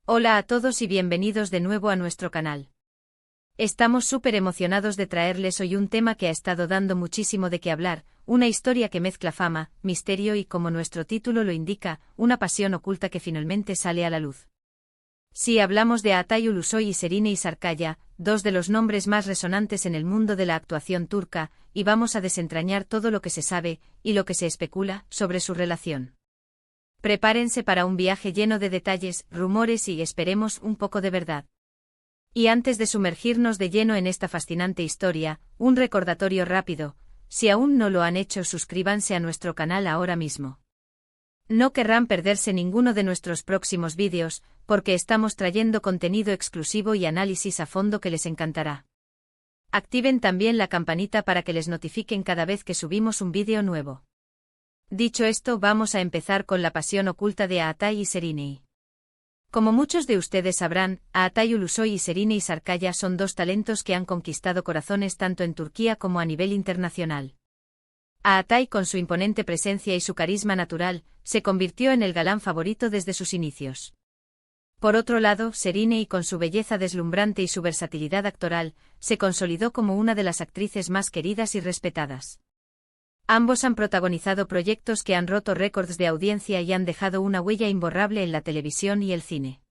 Hola a todos y bienvenidos de nuevo a nuestro canal. Estamos súper emocionados de traerles hoy un tema que ha estado dando muchísimo de qué hablar, una historia que mezcla fama, misterio y, como nuestro título lo indica, una pasión oculta que finalmente sale a la luz. Sí, hablamos de Atay Ulusoy y Şehinay Sarıkaya, dos de los nombres más resonantes en el mundo de la actuación turca, y vamos a desentrañar todo lo que se sabe, y lo que se especula, sobre su relación. Prepárense para un viaje lleno de detalles, rumores y, esperemos, un poco de verdad. Y antes de sumergirnos de lleno en esta fascinante historia, un recordatorio rápido: si aún no lo han hecho, suscríbanse a nuestro canal ahora mismo. No querrán perderse ninguno de nuestros próximos vídeos, porque estamos trayendo contenido exclusivo y análisis a fondo que les encantará. Activen también la campanita para que les notifiquen cada vez que subimos un vídeo nuevo. Dicho esto, vamos a empezar con la pasión oculta de Atay y Şehinay. Como muchos de ustedes sabrán, Atay Ulusoy y Şehinay Sarıkaya son dos talentos que han conquistado corazones tanto en Turquía como a nivel internacional. Atay, con su imponente presencia y su carisma natural, se convirtió en el galán favorito desde sus inicios. Por otro lado, Şehinay, con su belleza deslumbrante y su versatilidad actoral, se consolidó como una de las actrices más queridas y respetadas. Ambos han protagonizado proyectos que han roto récords de audiencia y han dejado una huella imborrable en la televisión y el cine.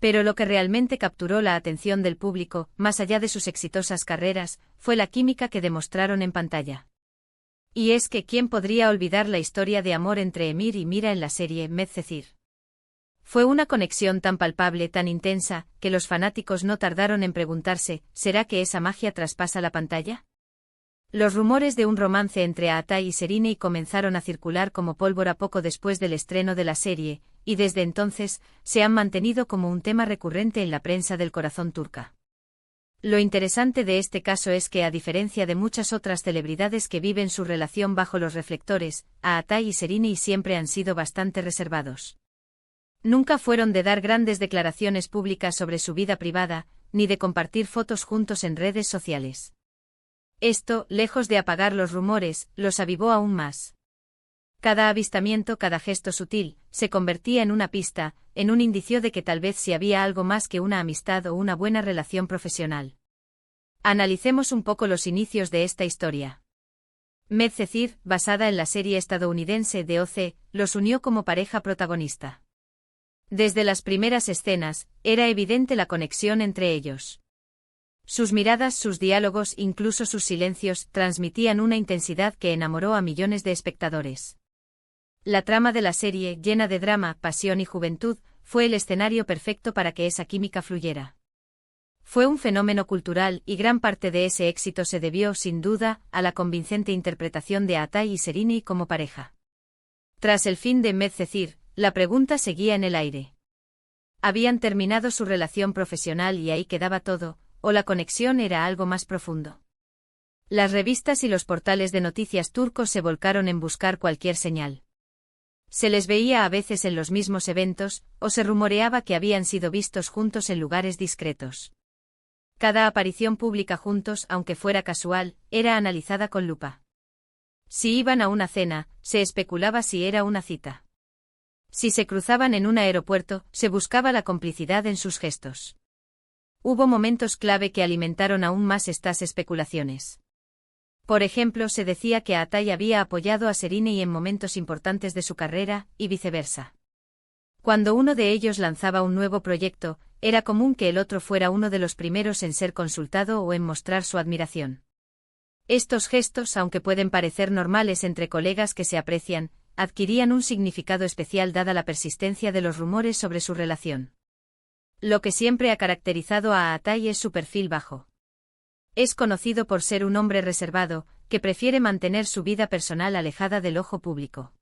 Pero lo que realmente capturó la atención del público, más allá de sus exitosas carreras, fue la química que demostraron en pantalla. Y es que ¿quién podría olvidar la historia de amor entre Emir y Mira en la serie Medcezir? Fue una conexión tan palpable, tan intensa, que los fanáticos no tardaron en preguntarse: ¿será que esa magia traspasa la pantalla? Los rumores de un romance entre Atay y Şehinay comenzaron a circular como pólvora poco después del estreno de la serie, y desde entonces, se han mantenido como un tema recurrente en la prensa del corazón turca. Lo interesante de este caso es que, a diferencia de muchas otras celebridades que viven su relación bajo los reflectores, Atay y Şehinay siempre han sido bastante reservados. Nunca fueron de dar grandes declaraciones públicas sobre su vida privada, ni de compartir fotos juntos en redes sociales. Esto, lejos de apagar los rumores, los avivó aún más. Cada avistamiento, cada gesto sutil, se convertía en una pista, en un indicio de que tal vez sí había algo más que una amistad o una buena relación profesional. Analicemos un poco los inicios de esta historia. Medcezir, basada en la serie estadounidense de OC, los unió como pareja protagonista. Desde las primeras escenas, era evidente la conexión entre ellos. Sus miradas, sus diálogos, incluso sus silencios, transmitían una intensidad que enamoró a millones de espectadores. La trama de la serie, llena de drama, pasión y juventud, fue el escenario perfecto para que esa química fluyera. Fue un fenómeno cultural, y gran parte de ese éxito se debió, sin duda, a la convincente interpretación de Atay y Şehinay como pareja. Tras el fin de Medcezir, la pregunta seguía en el aire. ¿Habían terminado su relación profesional y ahí quedaba todo, o la conexión era algo más profundo? Las revistas y los portales de noticias turcos se volcaron en buscar cualquier señal. Se les veía a veces en los mismos eventos, o se rumoreaba que habían sido vistos juntos en lugares discretos. Cada aparición pública juntos, aunque fuera casual, era analizada con lupa. Si iban a una cena, se especulaba si era una cita. Si se cruzaban en un aeropuerto, se buscaba la complicidad en sus gestos. Hubo momentos clave que alimentaron aún más estas especulaciones. Por ejemplo, se decía que Atay había apoyado a Şehinay en momentos importantes de su carrera, y viceversa. Cuando uno de ellos lanzaba un nuevo proyecto, era común que el otro fuera uno de los primeros en ser consultado o en mostrar su admiración. Estos gestos, aunque pueden parecer normales entre colegas que se aprecian, adquirían un significado especial dada la persistencia de los rumores sobre su relación. Lo que siempre ha caracterizado a Atay es su perfil bajo. Es conocido por ser un hombre reservado, que prefiere mantener su vida personal alejada del ojo público.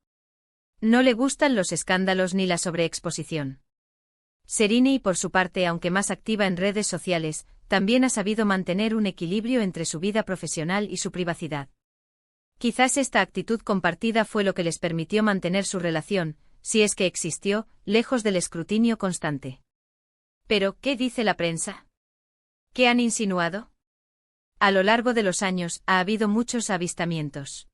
No le gustan los escándalos ni la sobreexposición. Şehinay, por su parte, aunque más activa en redes sociales, también ha sabido mantener un equilibrio entre su vida profesional y su privacidad. Quizás esta actitud compartida fue lo que les permitió mantener su relación, si es que existió, lejos del escrutinio constante. Pero, ¿qué dice la prensa? ¿Qué han insinuado? A lo largo de los años, ha habido muchos avistamientos.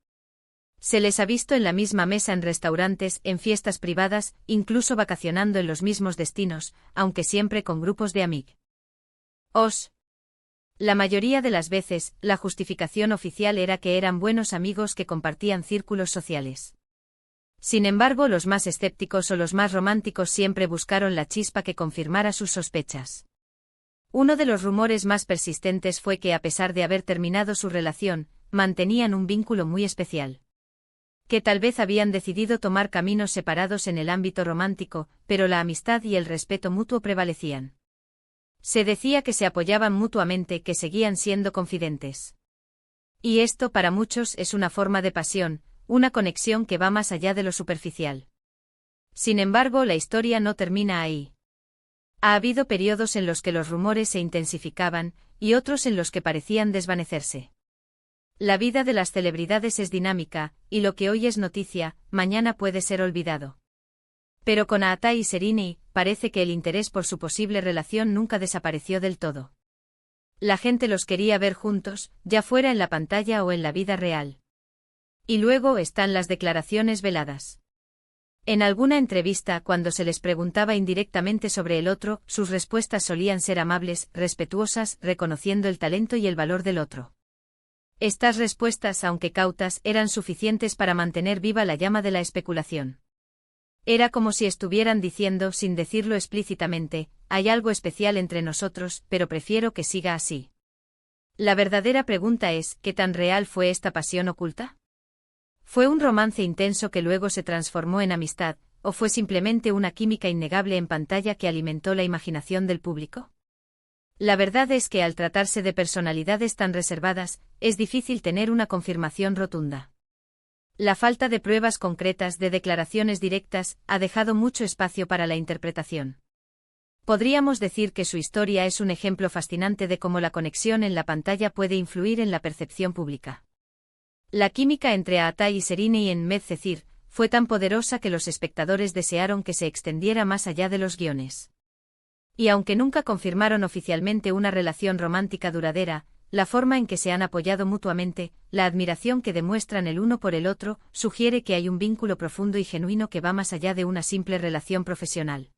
Se les ha visto en la misma mesa en restaurantes, en fiestas privadas, incluso vacacionando en los mismos destinos, aunque siempre con grupos de amigos. La mayoría de las veces, la justificación oficial era que eran buenos amigos que compartían círculos sociales. Sin embargo, los más escépticos o los más románticos siempre buscaron la chispa que confirmara sus sospechas. Uno de los rumores más persistentes fue que, a pesar de haber terminado su relación, mantenían un vínculo muy especial. Que tal vez habían decidido tomar caminos separados en el ámbito romántico, pero la amistad y el respeto mutuo prevalecían. Se decía que se apoyaban mutuamente, que seguían siendo confidentes. Y esto para muchos es una forma de pasión, una conexión que va más allá de lo superficial. Sin embargo, la historia no termina ahí. Ha habido periodos en los que los rumores se intensificaban, y otros en los que parecían desvanecerse. La vida de las celebridades es dinámica, y lo que hoy es noticia, mañana puede ser olvidado. Pero con Aatai y Serrini, parece que el interés por su posible relación nunca desapareció del todo. La gente los quería ver juntos, ya fuera en la pantalla o en la vida real. Y luego están las declaraciones veladas. En alguna entrevista, cuando se les preguntaba indirectamente sobre el otro, sus respuestas solían ser amables, respetuosas, reconociendo el talento y el valor del otro. Estas respuestas, aunque cautas, eran suficientes para mantener viva la llama de la especulación. Era como si estuvieran diciendo, sin decirlo explícitamente, hay algo especial entre nosotros, pero prefiero que siga así. La verdadera pregunta es, ¿qué tan real fue esta pasión oculta? ¿Fue un romance intenso que luego se transformó en amistad, o fue simplemente una química innegable en pantalla que alimentó la imaginación del público? La verdad es que al tratarse de personalidades tan reservadas, es difícil tener una confirmación rotunda. La falta de pruebas concretas, de declaraciones directas, ha dejado mucho espacio para la interpretación. Podríamos decir que su historia es un ejemplo fascinante de cómo la conexión en la pantalla puede influir en la percepción pública. La química entre Aatai y Serrini en Medcezir fue tan poderosa que los espectadores desearon que se extendiera más allá de los guiones. Y aunque nunca confirmaron oficialmente una relación romántica duradera, la forma en que se han apoyado mutuamente, la admiración que demuestran el uno por el otro, sugiere que hay un vínculo profundo y genuino que va más allá de una simple relación profesional.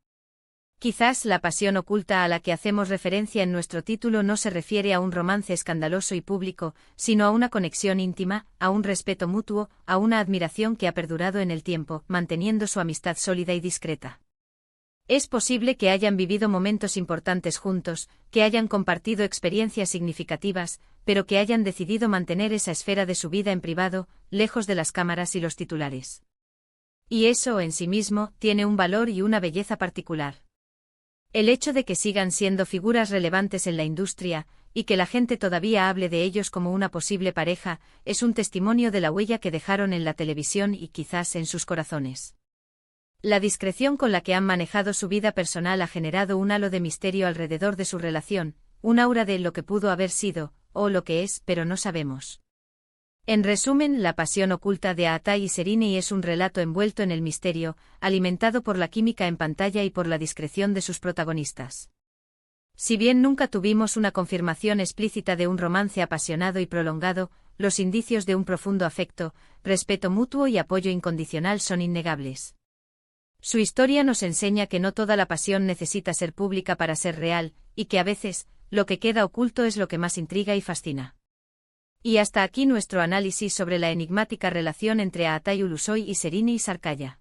Quizás la pasión oculta a la que hacemos referencia en nuestro título no se refiere a un romance escandaloso y público, sino a una conexión íntima, a un respeto mutuo, a una admiración que ha perdurado en el tiempo, manteniendo su amistad sólida y discreta. Es posible que hayan vivido momentos importantes juntos, que hayan compartido experiencias significativas, pero que hayan decidido mantener esa esfera de su vida en privado, lejos de las cámaras y los titulares. Y eso en sí mismo tiene un valor y una belleza particular. El hecho de que sigan siendo figuras relevantes en la industria, y que la gente todavía hable de ellos como una posible pareja, es un testimonio de la huella que dejaron en la televisión y quizás en sus corazones. La discreción con la que han manejado su vida personal ha generado un halo de misterio alrededor de su relación, un aura de lo que pudo haber sido, o lo que es, pero no sabemos. En resumen, la pasión oculta de Aatai y Serrini es un relato envuelto en el misterio, alimentado por la química en pantalla y por la discreción de sus protagonistas. Si bien nunca tuvimos una confirmación explícita de un romance apasionado y prolongado, los indicios de un profundo afecto, respeto mutuo y apoyo incondicional son innegables. Su historia nos enseña que no toda la pasión necesita ser pública para ser real, y que a veces, lo que queda oculto es lo que más intriga y fascina. Y hasta aquí nuestro análisis sobre la enigmática relación entre Aatai Ulusoy y Serrini Sarkaya.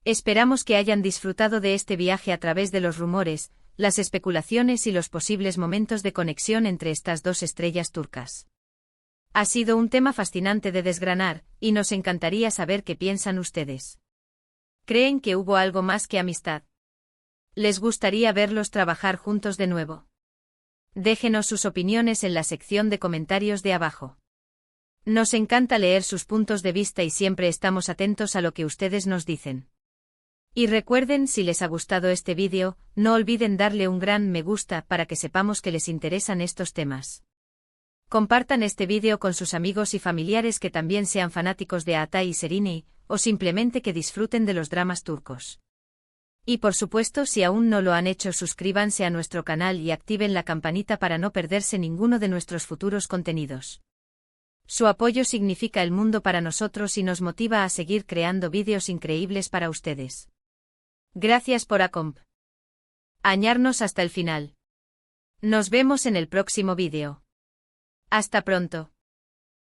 Esperamos que hayan disfrutado de este viaje a través de los rumores, las especulaciones y los posibles momentos de conexión entre estas dos estrellas turcas. Ha sido un tema fascinante de desgranar, y nos encantaría saber qué piensan ustedes. ¿Creen que hubo algo más que amistad? ¿Les gustaría verlos trabajar juntos de nuevo? Déjenos sus opiniones en la sección de comentarios de abajo. Nos encanta leer sus puntos de vista y siempre estamos atentos a lo que ustedes nos dicen. Y recuerden, si les ha gustado este vídeo, no olviden darle un gran me gusta para que sepamos que les interesan estos temas. Compartan este vídeo con sus amigos y familiares que también sean fanáticos de Aatai y Serrini, o simplemente que disfruten de los dramas turcos. Y por supuesto, si aún no lo han hecho, suscríbanse a nuestro canal y activen la campanita para no perderse ninguno de nuestros futuros contenidos. Su apoyo significa el mundo para nosotros y nos motiva a seguir creando vídeos increíbles para ustedes. Gracias por acompañarnos hasta el final. Nos vemos en el próximo vídeo. Hasta pronto.